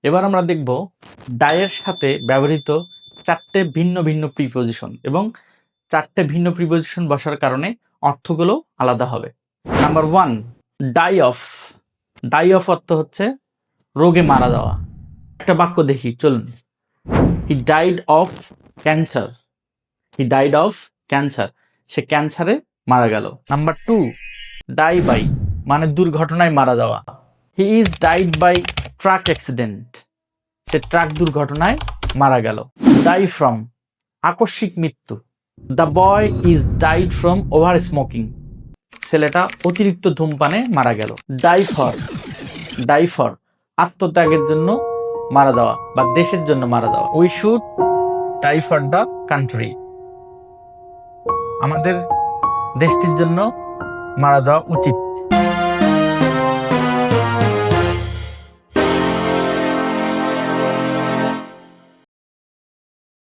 এবার আমরা দেখব ডাইয়ের সাথে ব্যবহৃত চারটে ভিন্ন ভিন্ন প্রিপোজিশন এবং চারটে ভিন্ন প্রিপোজিশন বসার কারণে অর্থগুলো আলাদা হবে। Number 1, die of. Die of অর্থ হচ্ছে রোগে মারা যাওয়া। একটা বাক্য দেখি, চলুন। He died of cancer. He died of cancer, সে ক্যান্সারে মারা গেল। নাম্বার 2, ডাই বাই মানে দুর্ঘটনায় মারা যাওয়া। He is died by truck accident, সে ট্রাক দুর্ঘটনায় মারা গেল। ডাই ফ্রম আকস্মিক মৃত্যু। The boy is died from over smoking, ছেলেটা অতিরিক্ত ধূমপানে মারা গেল। ডাই ফর, ডাই ফর আত্মত্যাগের জন্য মারা যাওয়া বা দেশের জন্য মারা যাওয়া। We should die for the country, আমাদের দেশটির জন্য মারা যাওয়া উচিত।